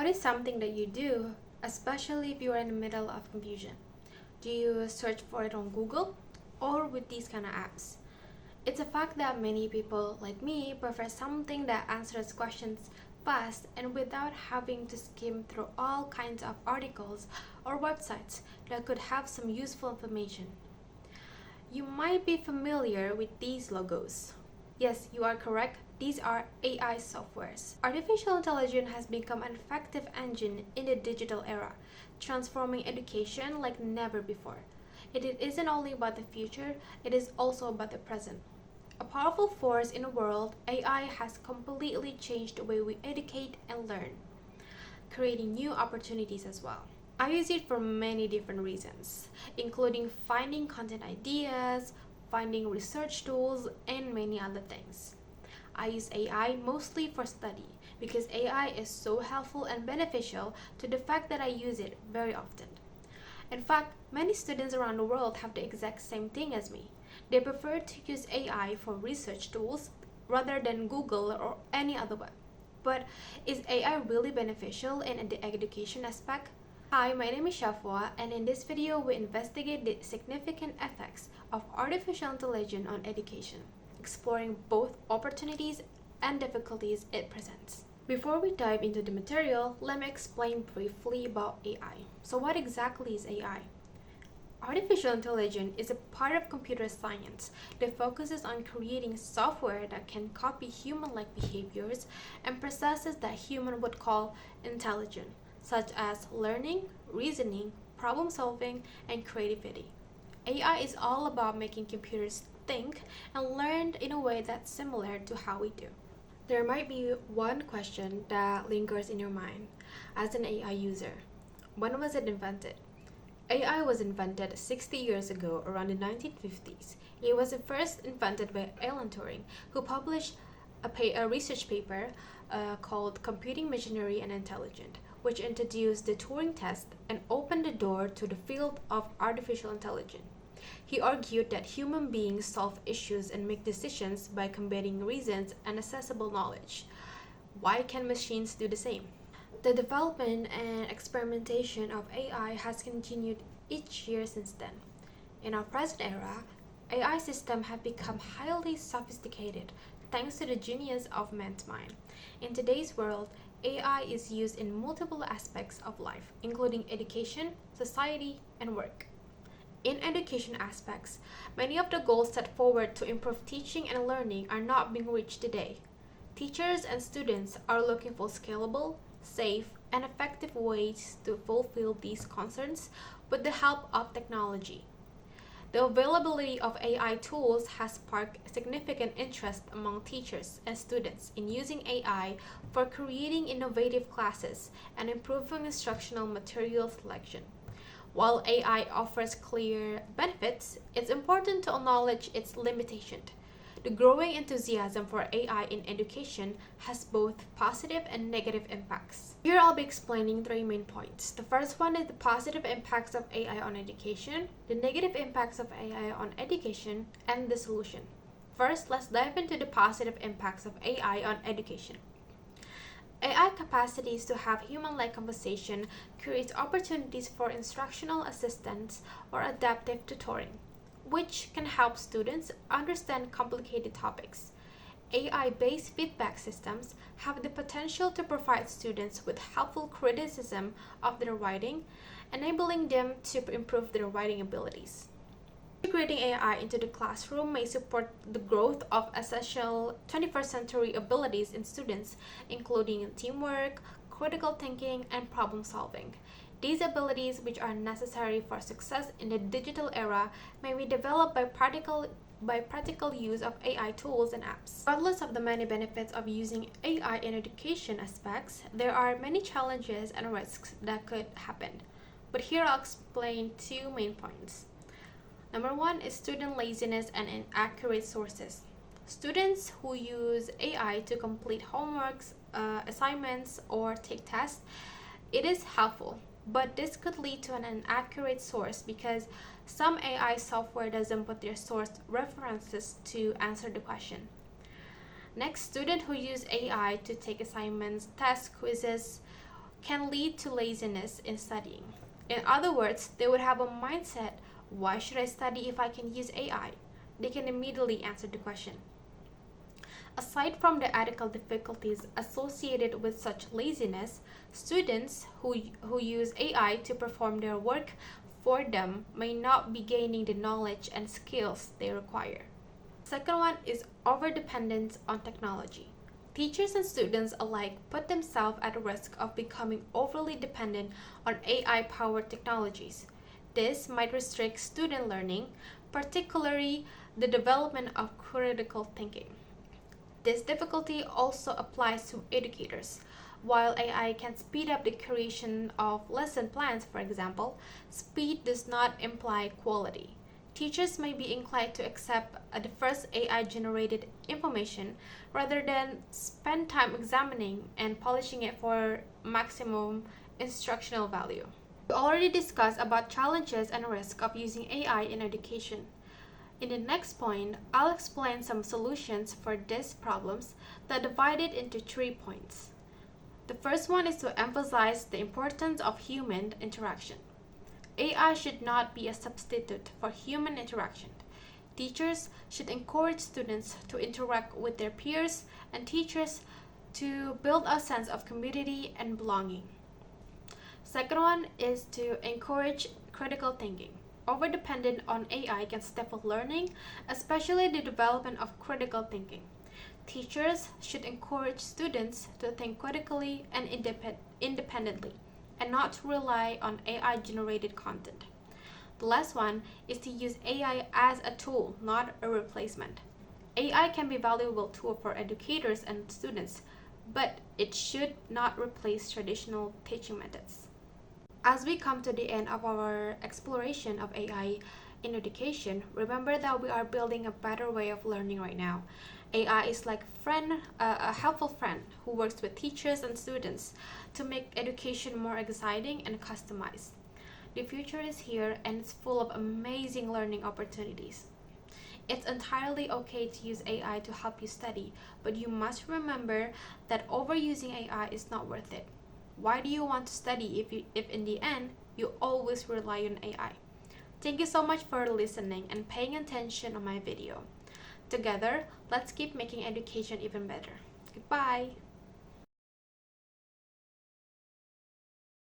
What is something that you do, especially if you are in the middle of confusion? Do you search for it on Google or with these kind of apps? It's a fact that many people like me prefer something that answers questions fast and without having to skim through all kinds of articles or websites that could have some useful information. You might be familiar with these logos. Yes, you are correct. These are AI softwares. Artificial intelligence has become an effective engine in the digital era, transforming education like never before. It isn't only about the future, it is also about the present. A powerful force in the world, AI has completely changed the way we educate and learn, creating new opportunities as well. I use it for many different reasons, including finding content ideas, finding research tools, and many other things. I use AI mostly for study because AI is so helpful and beneficial to the fact that I use it very often. In fact, many students around the world have the exact same thing as me. They prefer to use AI for research tools rather than Google or any other web. But is AI really beneficial in the education aspect? Hi, my name is Shafwa, and in this video we investigate the significant effects of artificial intelligence on education, exploring both opportunities and difficulties it presents. Before we dive into the material, let me explain briefly about AI. So what exactly is AI? Artificial intelligence is a part of computer science that focuses on creating software that can copy human-like behaviors and processes that humans would call intelligent, such as learning, reasoning, problem solving, and creativity. AI is all about making computers think and learn in a way that's similar to how we do. There might be one question that lingers in your mind as an AI user. When was it invented? AI was invented 60 years ago, around the 1950s. It was first invented by Alan Turing, who published a research paper called Computing Machinery and Intelligence, which introduced the Turing test and opened the door to the field of artificial intelligence. He argued that human beings solve issues and make decisions by combining reasons and accessible knowledge. Why can machines do the same? The development and experimentation of AI has continued each year since then. In our present era, AI systems have become highly sophisticated thanks to the genius of man's mind. In today's world, AI is used in multiple aspects of life, including education, society, and work. In education aspects, many of the goals set forward to improve teaching and learning are not being reached today. Teachers and students are looking for scalable, safe, and effective ways to fulfill these concerns with the help of technology. The availability of AI tools has sparked significant interest among teachers and students in using AI for creating innovative classes and improving instructional material selection. While AI offers clear benefits, it's important to acknowledge its limitations. The growing enthusiasm for AI in education has both positive and negative impacts. Here I'll be explaining three main points. The first one is the positive impacts of AI on education, the negative impacts of AI on education, and the solution. First, let's dive into the positive impacts of AI on education. AI capacities to have human-like conversation creates opportunities for instructional assistance or adaptive tutoring, which can help students understand complicated topics. AI-based feedback systems have the potential to provide students with helpful criticism of their writing, enabling them to improve their writing abilities. Integrating AI into the classroom may support the growth of essential 21st century abilities in students, including teamwork, critical thinking, and problem solving. These abilities, which are necessary for success in the digital era, may be developed by practical use of AI tools and apps. Regardless of the many benefits of using AI in education aspects, there are many challenges and risks that could happen. But here I'll explain two main points. Number one is student laziness and inaccurate sources. Students who use AI to complete homeworks, assignments, or take tests, it is helpful. But this could lead to an inaccurate source because some AI software doesn't put their source references to answer the question. Next, students who use AI to take assignments, tests, quizzes, can lead to laziness in studying. In other words, they would have a mindset, why should I study if I can use AI? They can immediately answer the question. Aside from the ethical difficulties associated with such laziness, students who use AI to perform their work for them may not be gaining the knowledge and skills they require. Second one is overdependence on technology. Teachers and students alike put themselves at risk of becoming overly dependent on AI-powered technologies. This might restrict student learning, particularly the development of critical thinking. This difficulty also applies to educators. While AI can speed up the creation of lesson plans, for example, speed does not imply quality. Teachers may be inclined to accept the first AI-generated information rather than spend time examining and polishing it for maximum instructional value. We already discussed about challenges and risks of using AI in education. In the next point, I'll explain some solutions for these problems that divide it into 3 points. The first one is to emphasize the importance of human interaction. AI should not be a substitute for human interaction. Teachers should encourage students to interact with their peers and teachers to build a sense of community and belonging. Second one is to encourage critical thinking. Overdependent on AI can stifle learning, especially the development of critical thinking. Teachers should encourage students to think critically and independently, and not to rely on AI-generated content. The last one is to use AI as a tool, not a replacement. AI can be a valuable tool for educators and students, but it should not replace traditional teaching methods. As we come to the end of our exploration of AI in education, remember that we are building a better way of learning right now. AI is like a helpful friend who works with teachers and students to make education more exciting and customized. The future is here and it's full of amazing learning opportunities. It's entirely okay to use AI to help you study, but you must remember that overusing AI is not worth it. Why do you want to study if in the end you always rely on AI? Thank you so much for listening and paying attention on my video. Together, let's keep making education even better. Goodbye!